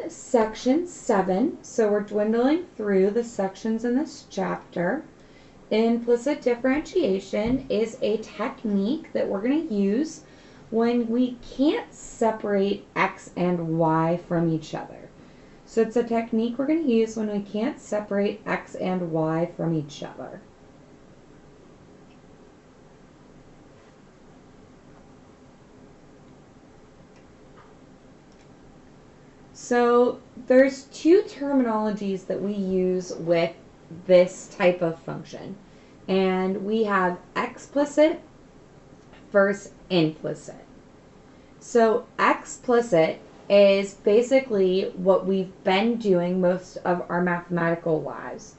Section 7, so we're dwindling through the sections in this chapter. Implicit differentiation is a technique that we're going to use when we can't separate x and y from each other. So it's a technique we're going to use when we can't separate x and y from each other. So there's two terminologies that we use with this type of function. And we have explicit versus implicit. So explicit is basically what we've been doing most of our mathematical lives.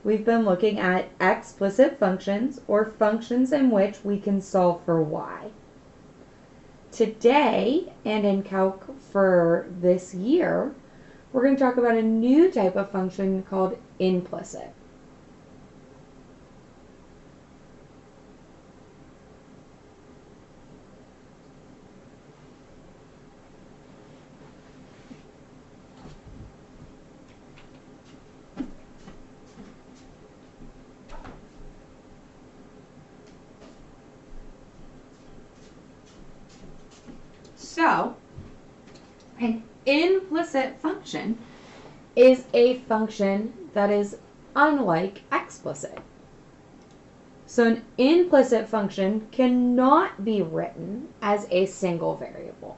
We've been looking at explicit functions, or functions in which we can solve for y. Today, and in calc for this year, we're going to talk about a new type of function called implicit. So, an implicit function is a function that is unlike explicit. So an implicit function cannot be written as a single variable.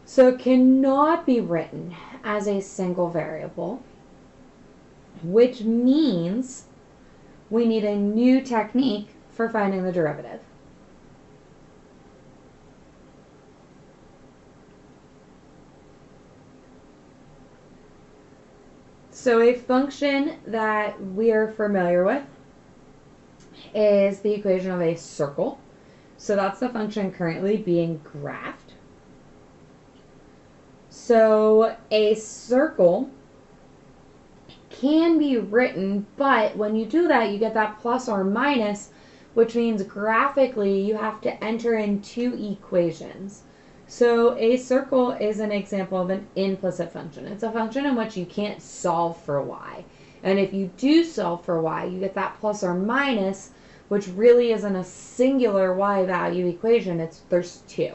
So it cannot be written as a single variable, which means we need a new technique for finding the derivative. So a function that we are familiar with is the equation of a circle. So that's the function currently being graphed. So a circle can be written, but when you do that, you get that plus or minus, which means graphically you have to enter in two equations. So a circle is an example of an implicit function. It's a function in which you can't solve for y. And if you do solve for y, you get that plus or minus, which really isn't a singular y value equation. There's two.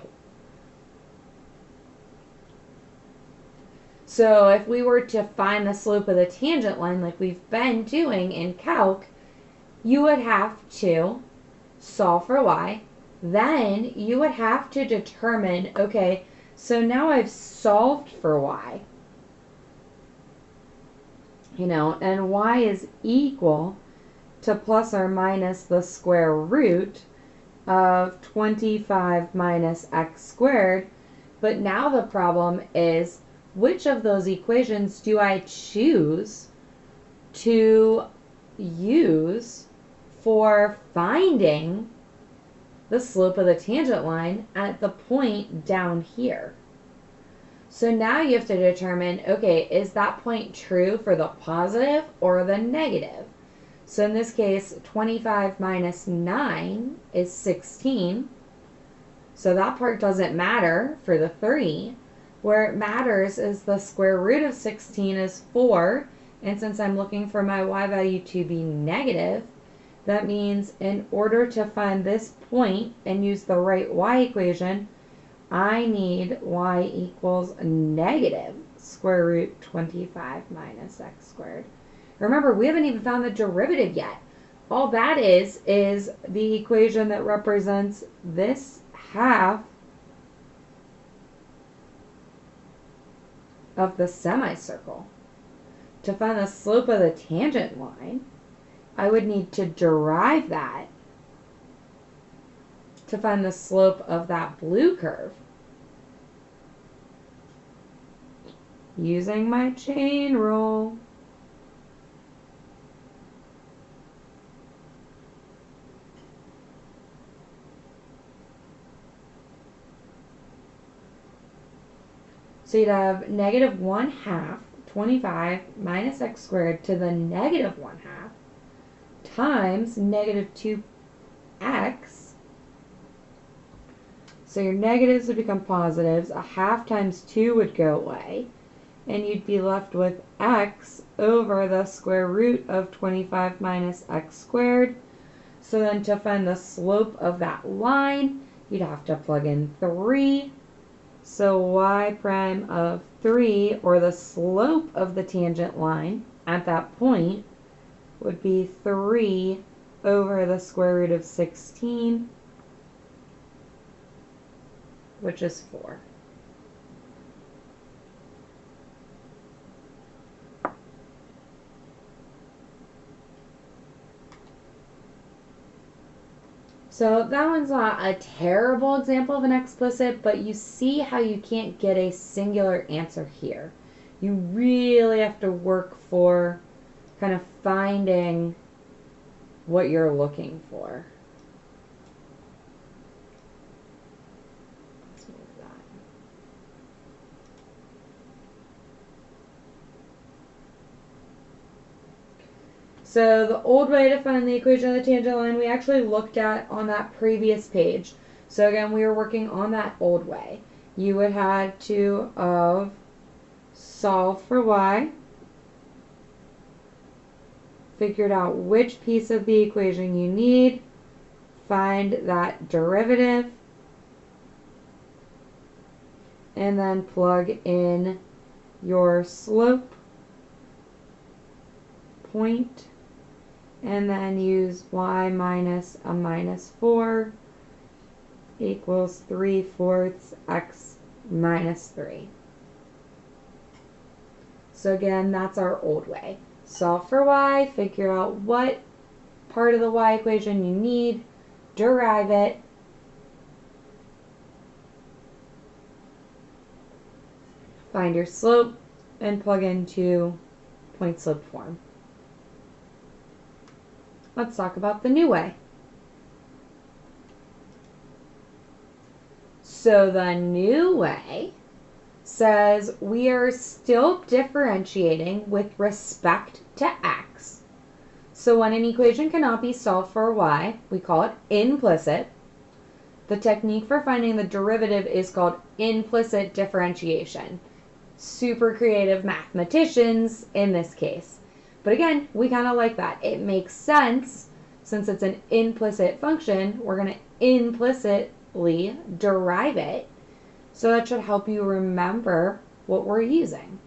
So if we were to find the slope of the tangent line like we've been doing in calc, you would have to solve for y. Then you would have to determine, okay, so now I've solved for y, and y is equal to plus or minus the square root of 25 minus x squared. But now the problem is, which of those equations do I choose to use for finding the slope of the tangent line at the point down here? So now you have to determine, okay, is that point true for the positive or the negative? So in this case, 25 minus 9 is 16. So that part doesn't matter for the 3. Where it matters is the square root of 16 is 4. And since I'm looking for my y value to be negative, that means in order to find this point and use the right y equation, I need y equals negative square root 25 minus x squared. Remember, we haven't even found the derivative yet. All that is the equation that represents this half of the semicircle. To find the slope of the tangent line, I would need to derive that to find the slope of that blue curve using my chain rule. So you'd have negative 1/2, 25 minus x squared to the negative 1/2 times negative 2x So your negatives would become positives. A half times 2 would go away. And you'd be left with x over the square root of 25 minus x squared. So then to find the slope of that line, you'd have to plug in 3. So y prime of 3, or the slope of the tangent line at that point, would be 3 over the square root of 16, which is 4. So that one's not a terrible example of an explicit, but you see how you can't get a singular answer here. You really have to work for kind of finding what you're looking for. Let's move that. So the old way to find the equation of the tangent line we actually looked at on that previous page. So again, we were working on that old way. You would have to solve for y, figured out which piece of the equation you need, find that derivative, and then plug in your slope point, and then use y minus a minus 4 equals 3/4 x minus 3. So again, that's our old way. Solve for y, figure out what part of the y equation you need, derive it, find your slope, and plug into point slope form. Let's talk about the new way. So the new way says we are still differentiating with respect to x. So when an equation cannot be solved for y, we call it implicit. The technique for finding the derivative is called implicit differentiation. Super creative mathematicians in this case. But again, we kind of like that. It makes sense since it's an implicit function. We're going to implicitly derive it. So that should help you remember what we're using.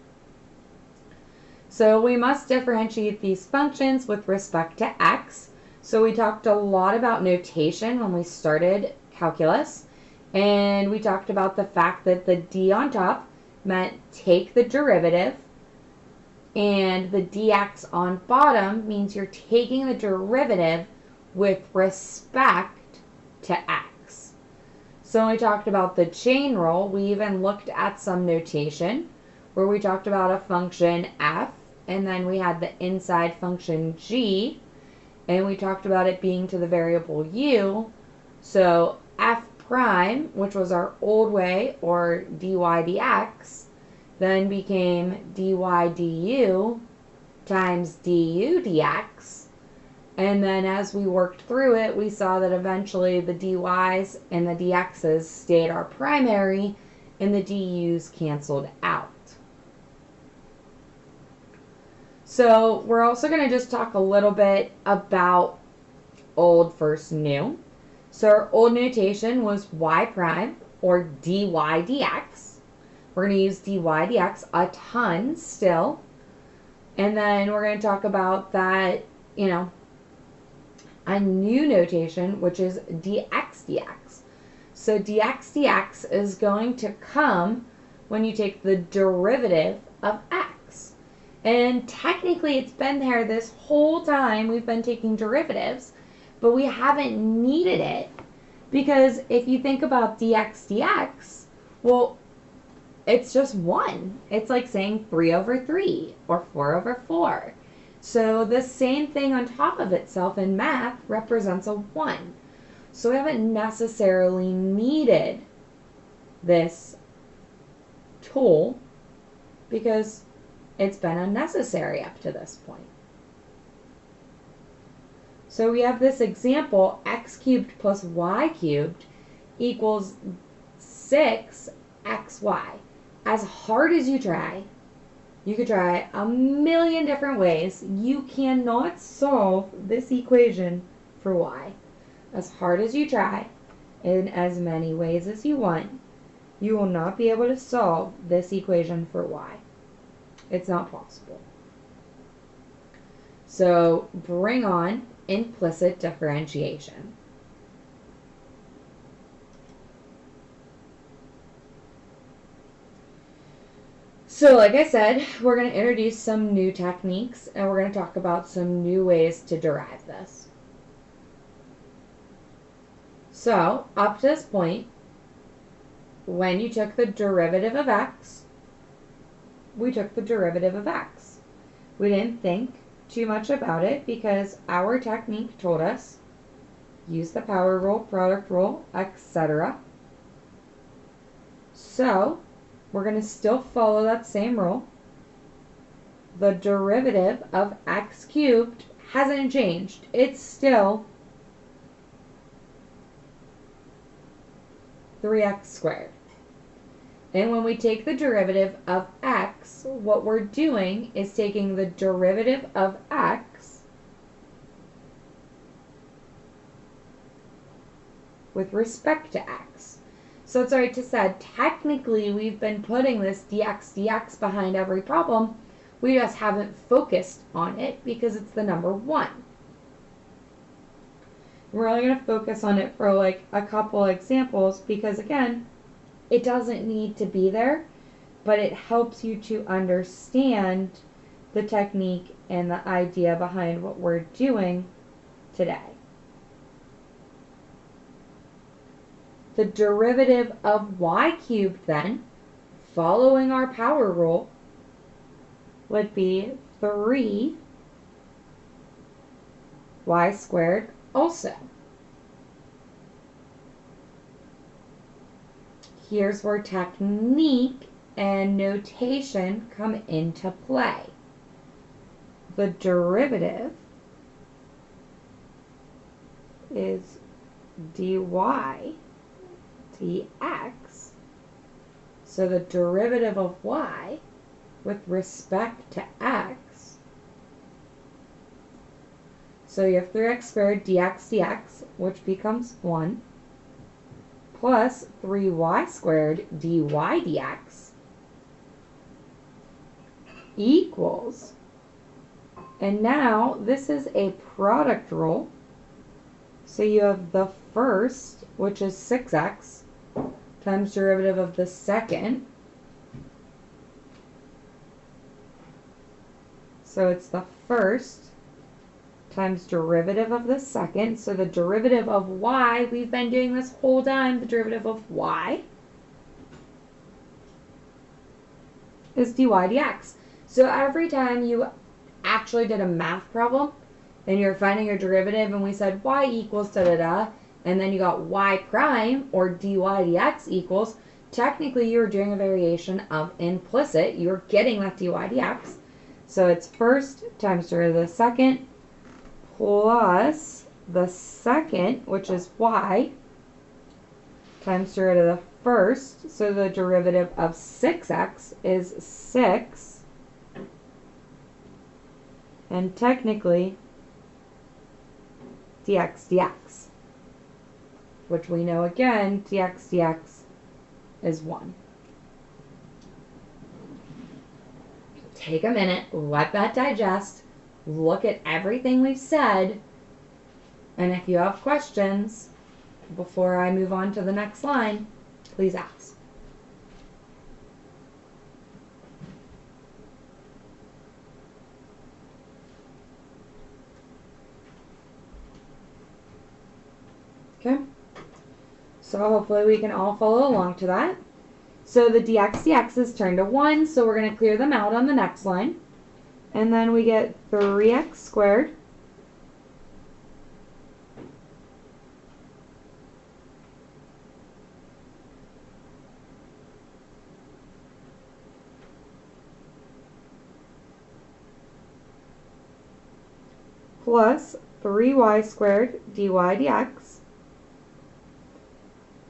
So we must differentiate these functions with respect to x. So we talked a lot about notation when we started calculus. And we talked about the fact that the d on top meant take the derivative. And the dx on bottom means you're taking the derivative with respect to x. So when we talked about the chain rule, we even looked at some notation where we talked about a function f, and then we had the inside function g, and we talked about it being to the variable u. So f prime, which was our old way, or dy dx, then became dy du times du dx. And then as we worked through it, we saw that eventually the dy's and the dx's stayed our primary and the du's canceled out. So we're also going to just talk a little bit about old versus new. So our old notation was y prime, or dy dx. We're going to use dy dx a ton still. And then we're going to talk about that, a new notation, which is dx dx. So dx dx is going to come when you take the derivative of x. And technically it's been there this whole time we've been taking derivatives, but we haven't needed it because if you think about dx dx, well, it's just 1. It's like saying 3/3 or 4/4. So the same thing on top of itself in math represents a 1. So we haven't necessarily needed this tool because it's been unnecessary up to this point. So we have this example, x cubed plus y cubed equals 6xy. As hard as you try, you could try a million different ways. You cannot solve this equation for y. As hard as you try, in as many ways as you want, you will not be able to solve this equation for y. It's not possible. So bring on implicit differentiation. So like I said, we're going to introduce some new techniques and we're going to talk about some new ways to derive this. So up to this point, when you took the derivative of x, we took the derivative of x. We didn't think too much about it because our technique told us use the power rule, product rule, etc. So we're going to still follow that same rule. The derivative of x cubed hasn't changed. It's still 3x squared. And when we take the derivative of x, what we're doing is taking the derivative of x with respect to x. So it's alright to say, technically we've been putting this dx behind every problem. We just haven't focused on it because it's the number 1. We're only going to focus on it for like a couple examples because again, it doesn't need to be there, but it helps you to understand the technique and the idea behind what we're doing today. The derivative of y cubed then, following our power rule, would be 3y squared also. Here's where technique and notation come into play. The derivative is dy dx. So the derivative of y with respect to x. So you have 3x squared dx, which becomes 1, plus 3y squared dy dx equals, and now this is a product rule. So you have the first, which is 6x, times derivative of the second. So it's the first times derivative of the second. So the derivative of y, we've been doing this whole time, the derivative of y is dy dx. So every time you actually did a math problem and you're finding your derivative and we said y equals da-da-da, and then you got y prime or dy dx equals, technically you were doing a variation of implicit. You were getting that dy dx. So it's first times derivative of the second plus the second, which is y, times derivative of the first. So the derivative of 6x is 6. And technically dx dx, which we know again, dx dx is 1. Take a minute, let that digest, look at everything we've said, and if you have questions before I move on to the next line, please ask. Okay, so hopefully we can all follow along to that. So the dx dx is turned to 1, so we're going to clear them out on the next line. And then we get 3x squared plus 3y squared dy dx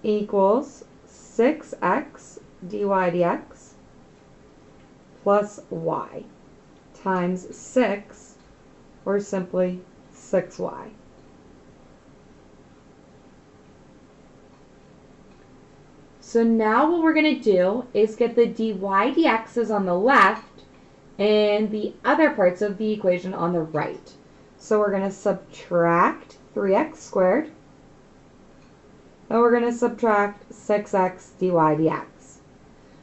equals 6x dy dx plus y times 6, or simply 6y. So now what we're going to do is get the dy dx's on the left and the other parts of the equation on the right. So we're going to subtract 3x squared, and we're going to subtract 6x dy dx.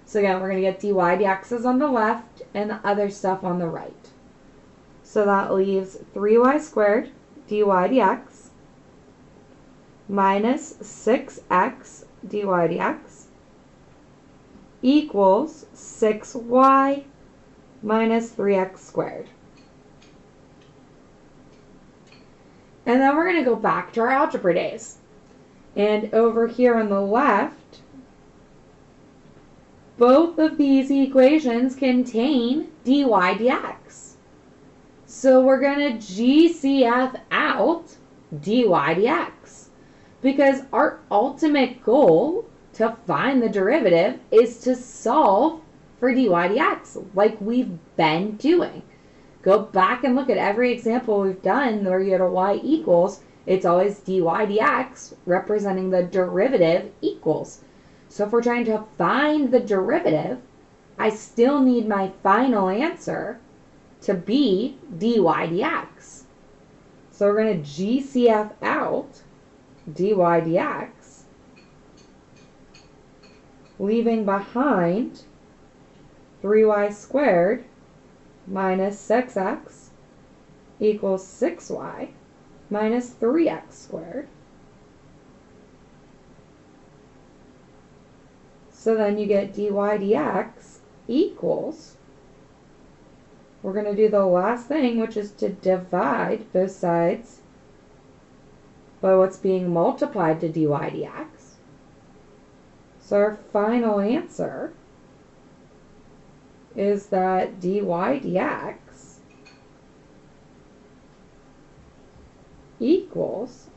So again, we're going to get dy dx's on the left and the other stuff on the right. So that leaves 3y squared dy dx minus 6x dy dx equals 6y minus 3x squared. And then we're going to go back to our algebra days. And over here on the left, both of these equations contain dy dx. So we're going to GCF out dy dx, because our ultimate goal to find the derivative is to solve for dy dx like we've been doing. Go back and look at every example we've done where you had a y equals, it's always dy dx representing the derivative equals. So if we're trying to find the derivative, I still need my final answer to be dy dx. So we're going to GCF out dy dx, leaving behind 3y squared minus 6x equals 6y minus 3x squared. So then you get dy dx equals, we're going to do the last thing, which is to divide both sides by what's being multiplied to dy dx. So our final answer is that dy dx equals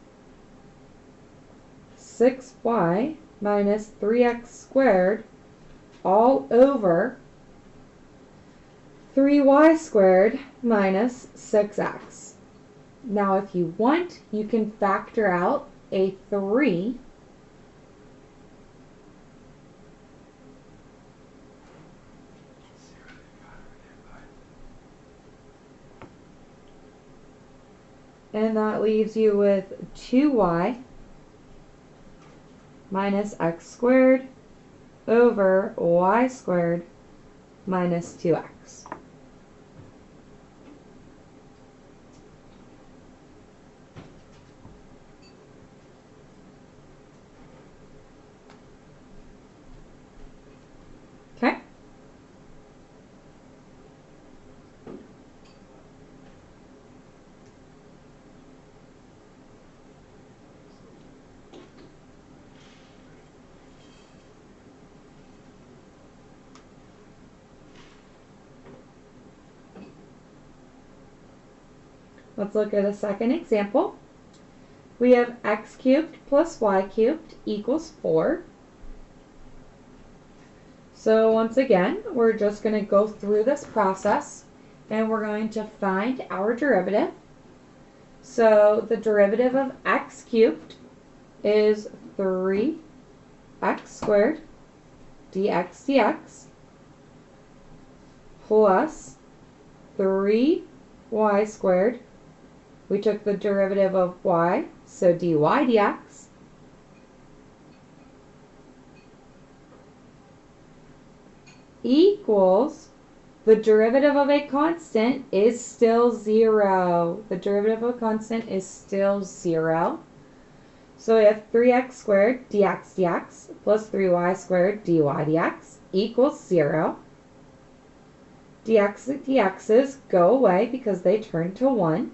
6y minus 3x squared all over 3y squared minus 6x. Now if you want, you can factor out a 3 and that leaves you with 2y minus x squared over y squared minus 2x. Okay? Let's look at a second example. We have x cubed plus y cubed equals 4. So once again, we're just going to go through this process and we're going to find our derivative. So the derivative of x cubed is 3x squared dx dx plus 3y squared. We took the derivative of y, so dy dx equals, the derivative of a constant is still 0. The derivative of a constant is still 0. So we have 3x squared dx dx plus 3y squared dy dx equals 0. Dx dx's go away because they turn to 1.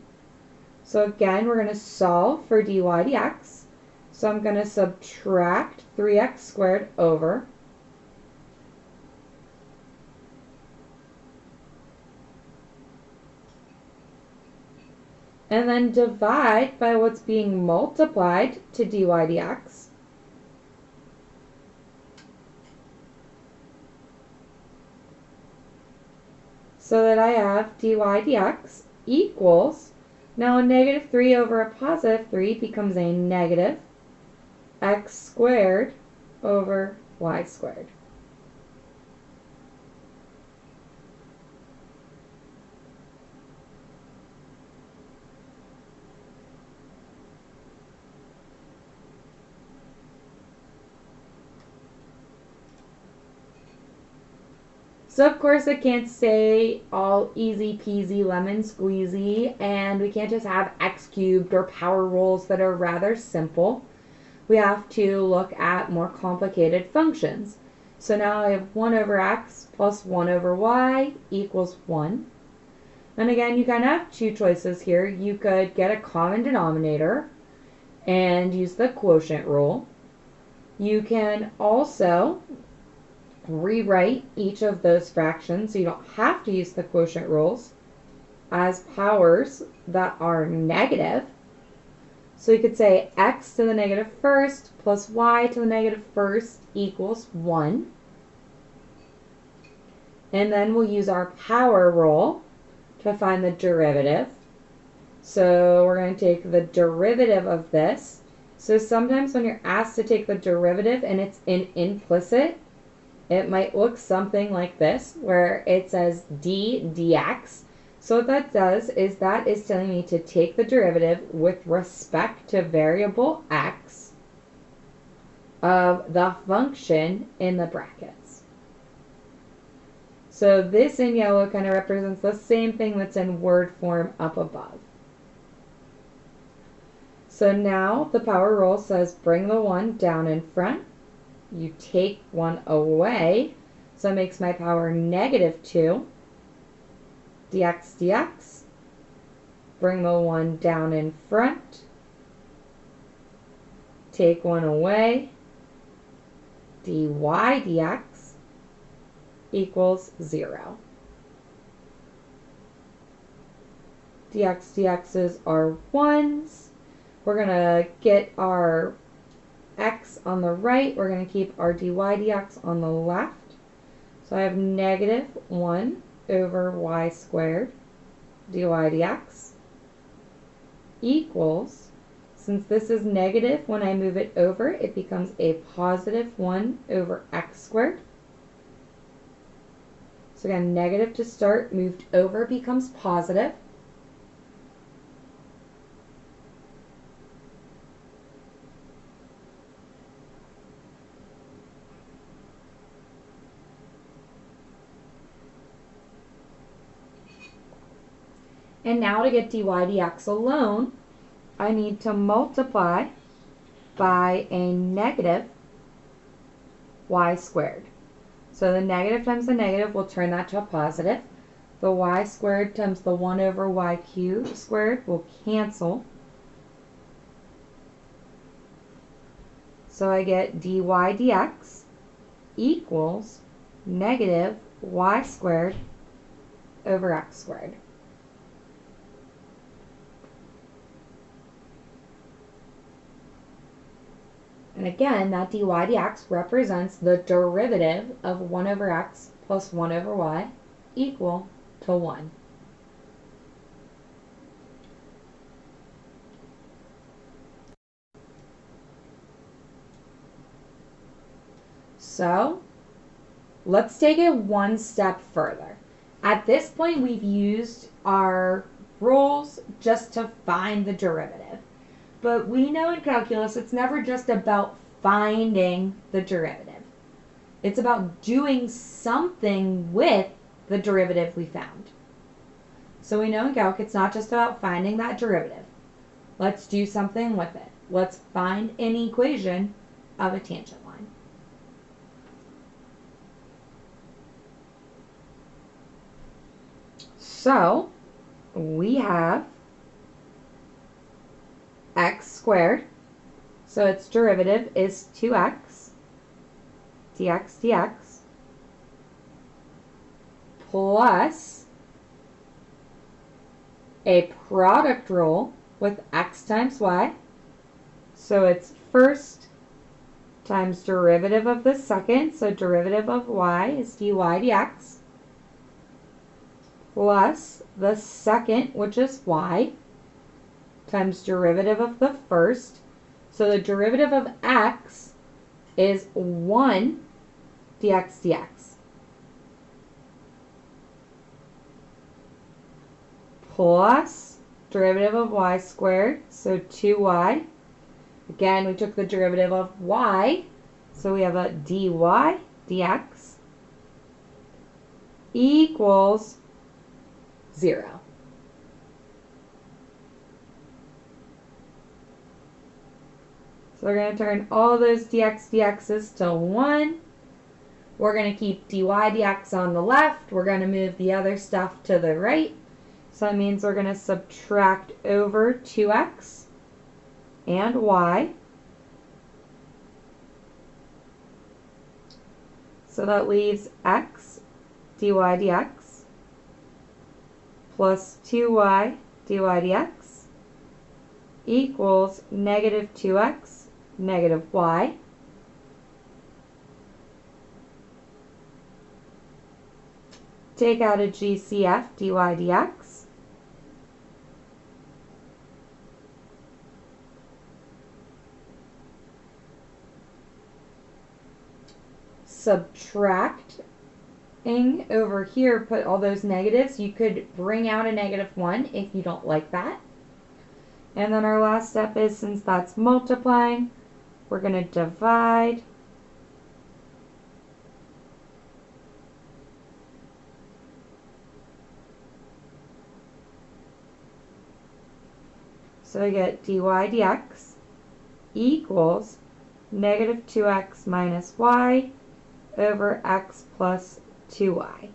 So again, we're going to solve for dy dx. So I'm going to subtract 3x squared over and then divide by what's being multiplied to dy dx. so that I have dy dx equals, now a negative 3 over a positive 3 becomes a negative x squared over y squared. So of course it can't stay all easy peasy lemon squeezy, and we can't just have x cubed or power rules that are rather simple. We have to look at more complicated functions. So now I have 1 over x plus 1 over y equals 1. And again, you kind of have two choices here. You could get a common denominator and use the quotient rule. You can also rewrite each of those fractions, so you don't have to use the quotient rules, as powers that are negative. So you could say x to the negative first plus y to the negative first equals 1. And then we'll use our power rule to find the derivative. So we're going to take the derivative of this. So sometimes when you're asked to take the derivative and it's in implicit, it might look something like this, where it says d dx. So what that does is that is telling me to take the derivative with respect to variable x of the function in the brackets. So this in yellow kind of represents the same thing that's in word form up above. So now the power rule says bring the 1 down in front. You take 1 away, so it makes my power negative 2. Dx dx. Bring the 1 down in front. Take 1 away. Dy dx equals 0. Dx dx's are 1s. We're going to get our x on the right. We're going to keep our dy dx on the left. So I have negative 1 over y squared dy dx equals, since this is negative, when I move it over, it becomes a positive 1 over x squared. So again, negative to start, moved over becomes positive. And now to get dy dx alone, I need to multiply by a negative y squared. So the negative times the negative will turn that to a positive. The y squared times the 1 over y cubed squared will cancel. So I get dy dx equals negative y squared over x squared. And again, that dy dx represents the derivative of 1 over x plus 1 over y equal to 1. So let's take it one step further. At this point, we've used our rules just to find the derivative. But we know in calculus it's never just about finding the derivative. It's about doing something with the derivative we found. So we know in calc it's not just about finding that derivative. Let's do something with it. Let's find an equation of a tangent line. So we have x squared, so its derivative is 2x dx dx plus a product rule with x times y, so it's first times derivative of the second, so derivative of y is dy dx plus the second, which is y, times derivative of the first. So the derivative of x is 1 dx dx. Plus derivative of y squared, so 2y. Again, we took the derivative of y, so we have a dy dx equals 0. So we're going to turn all those dx dx's to 1. We're going to keep dy dx on the left. We're going to move the other stuff to the right. So that means we're going to subtract over 2x and y. So that leaves x dy dx plus 2y dy dx equals negative 2x negative y. Take out a GCF dy dx. Subtracting over here, put all those negatives. You could bring out a -1 if you don't like that. And then our last step is, since that's multiplying, we're going to divide. So we get dy dx equals negative 2x minus y over x plus 2y.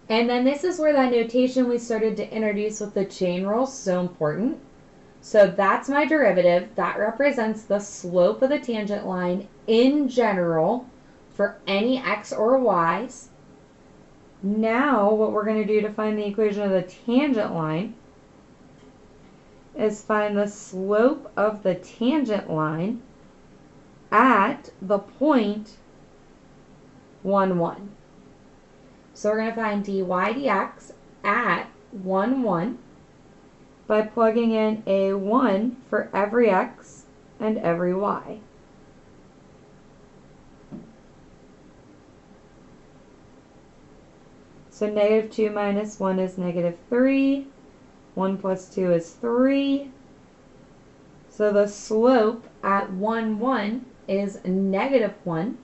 And then this is where that notation we started to introduce with the chain rule is so important. So that's my derivative. That represents the slope of the tangent line in general for any x or y's. Now what we're going to do to find the equation of the tangent line is find the slope of the tangent line at the point 1, 1. So we're going to find dy dx at 1, 1 by plugging in a 1 for every x and every y. So negative 2 minus 1 is negative 3. 1 plus 2 is 3. So the slope at 1, 1 is negative 1.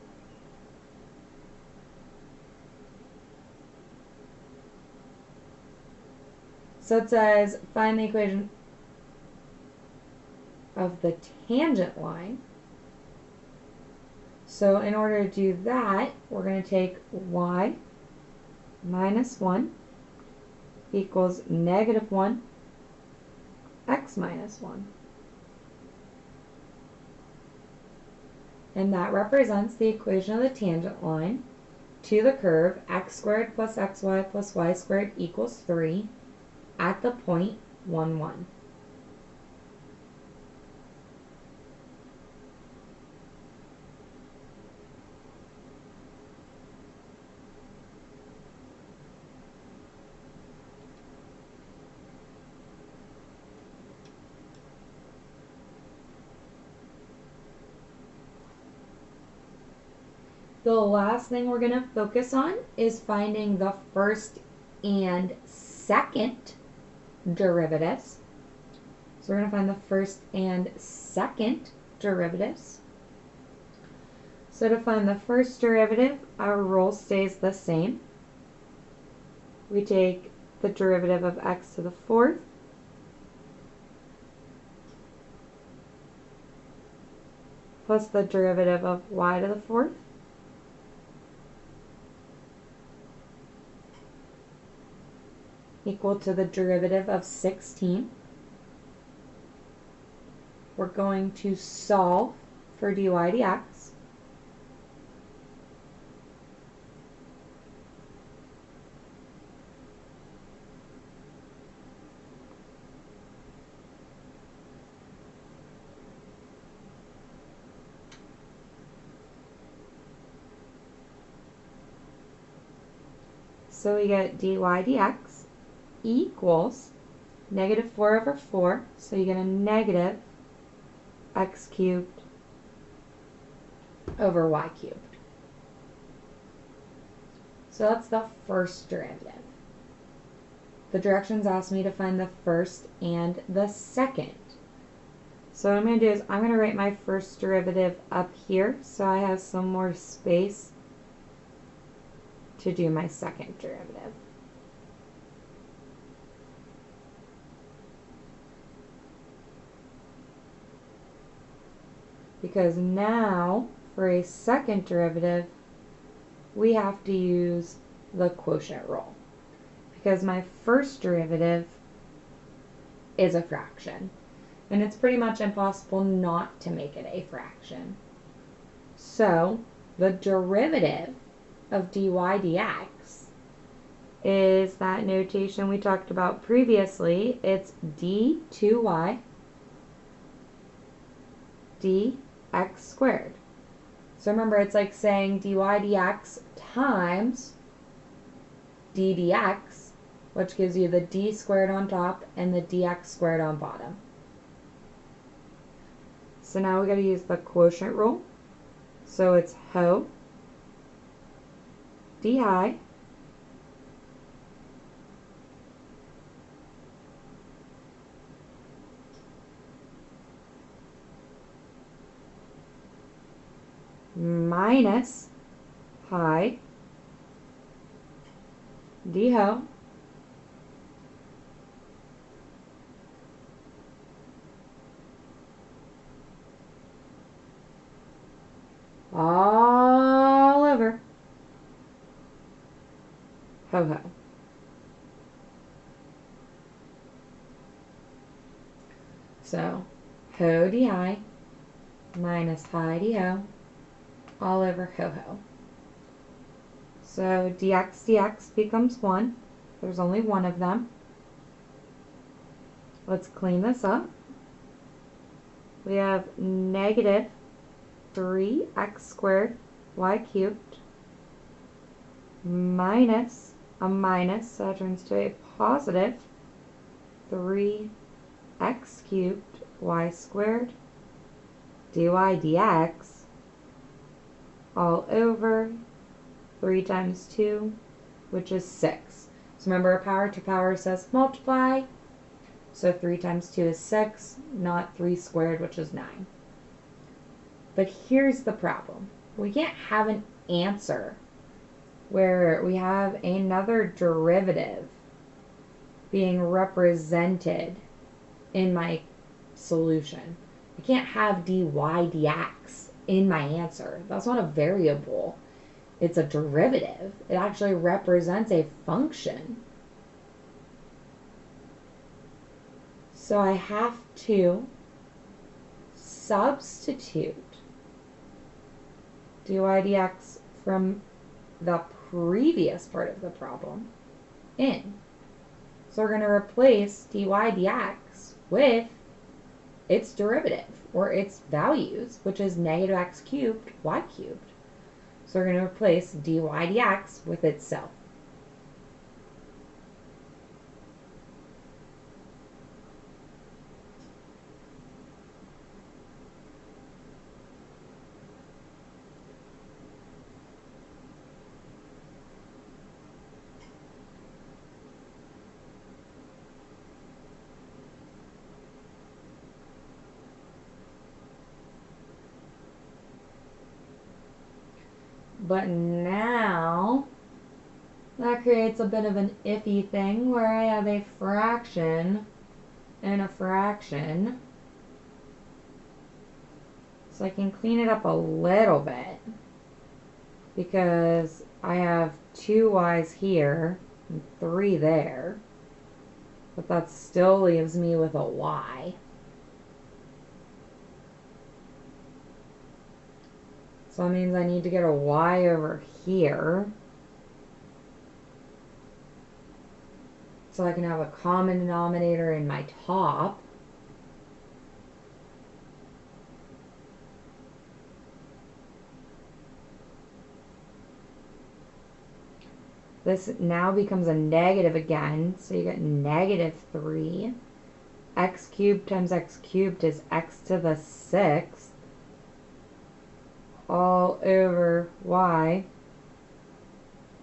So it says find the equation of the tangent line. So in order to do that, we're going to take y minus 1 equals negative 1 x minus 1. And that represents the equation of the tangent line to the curve x squared plus xy plus y squared equals 3 at the point 1, 1. The last thing we're going to focus on is finding the first and second derivatives. So we're going to find the first and second derivatives. So to find the first derivative, our rule stays the same. We take the derivative of x to the fourth plus the derivative of y to the fourth equal to the derivative of 16. We're going to solve for dy dx. So we get dy dx equals negative 4 over 4. So you get a negative x cubed over y cubed. So that's the first derivative. The directions ask me to find the first and the second. So what I'm going to do is I'm going to write my first derivative up here so I have some more space to do my second derivative. Because now for a second derivative we have to use the quotient rule. Because my first derivative is a fraction. And it's pretty much impossible not to make it a fraction. So the derivative of dy dx is that notation we talked about previously. It's d2y dx squared. So remember, it's like saying dy dx times d dx, which gives you the d squared on top and the dx squared on bottom. So now we got to use the quotient rule. So it's ho di minus pi d ho all over ho ho. So ho di minus pi d ho all over ho ho. So dx dx becomes 1. There's only one of them. Let's clean this up. We have negative 3x squared y cubed minus a minus, so that turns to a positive 3x cubed y squared dy dx all over 3 times 2, which is 6. So remember, a power to power says multiply. So 3 times 2 is 6, not 3 squared, which is 9. But here's the problem. We can't have an answer where we have another derivative being represented in my solution. I can't have dy dx in my answer. That's not a variable. It's a derivative. It actually represents a function. So I have to substitute dy dx from the previous part of the problem in. So we're going to replace dy dx with its derivative, or its values, which is negative x cubed y cubed. So we're going to replace dy dx with itself. But now that creates a bit of an iffy thing where I have a fraction and a fraction. So I can clean it up a little bit because I have 2 y's here and 3 there. But that still leaves me with a y. So that means I need to get a y over here so I can have a common denominator in my top. This now becomes a negative again, so you get negative 3. X cubed times x cubed is x to the 6th all over y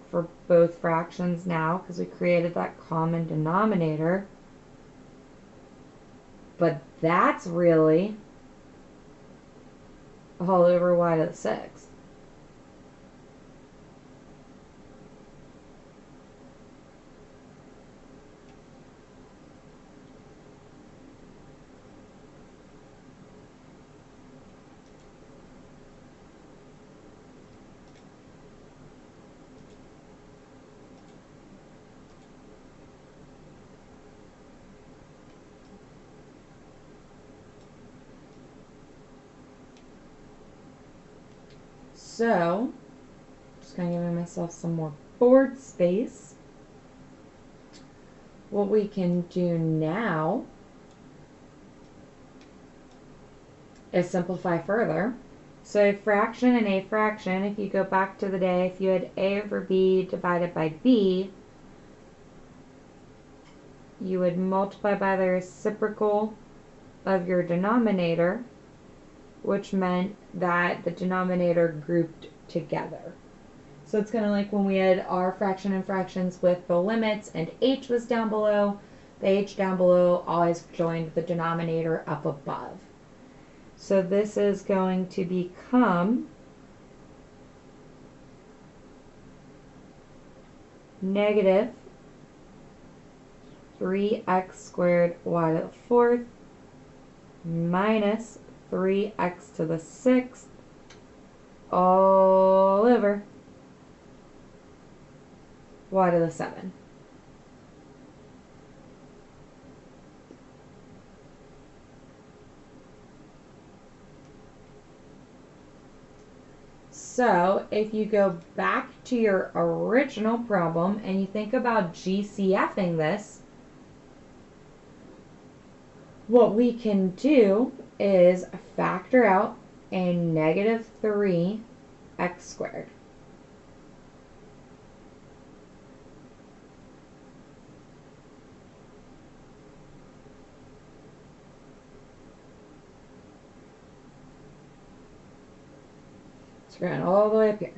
for both fractions now, because we created that common denominator. But that's really all over y to the 6th. So, just going to give myself some more board space. What we can do now is simplify further. So a fraction and a fraction, if you go back to the day, if you had a over b divided by b, you would multiply by the reciprocal of your denominator, which meant that the denominator grouped together. So it's kind of like when we had our fraction and fractions with the limits and h was down below, the h down below always joined the denominator up above. So this is going to become negative 3x squared y to the 4th minus 3x to the 6th all over y to the 7. So if you go back to your original problem and you think about GCFing this, what we can do is factor out a negative 3x squared. So we're going all the way up here.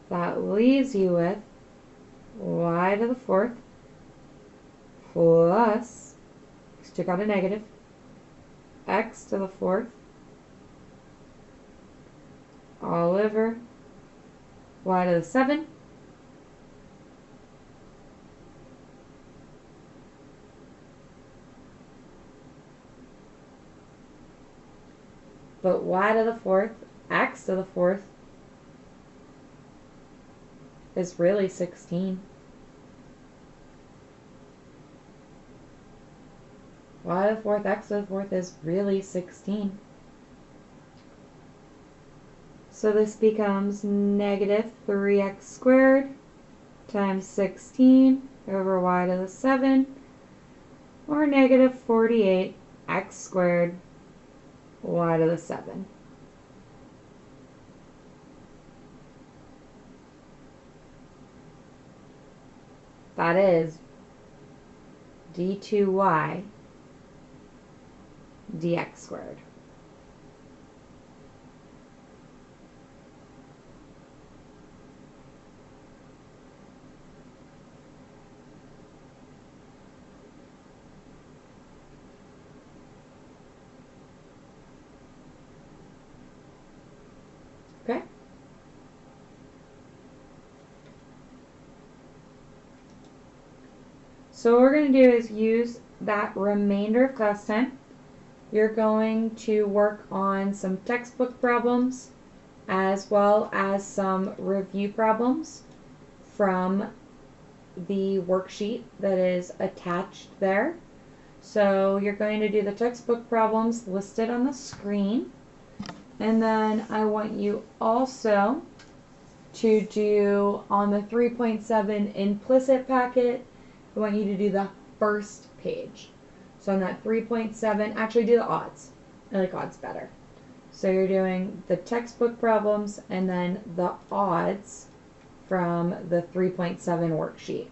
That leaves you with y to the 4th plus, took out a negative, x to the 4th all over y to the 7 but y to the 4th, x to the 4th is really 16. Y to the 4th, x to the 4th is really 16. So this becomes negative 3x squared times 16 over y to the 7, or negative 48x squared y to the 7. That is d2y dx squared. Okay? So what we're going to do is use that remainder of class time. You're going to work on some textbook problems as well as some review problems from the worksheet that is attached there. So you're going to do the textbook problems listed on the screen. And then I want you also to do on the 3.7 implicit packet, I want you to do the first page. So on that 3.7, actually do the odds. I like odds better. So you're doing the textbook problems and then the odds from the 3.7 worksheet.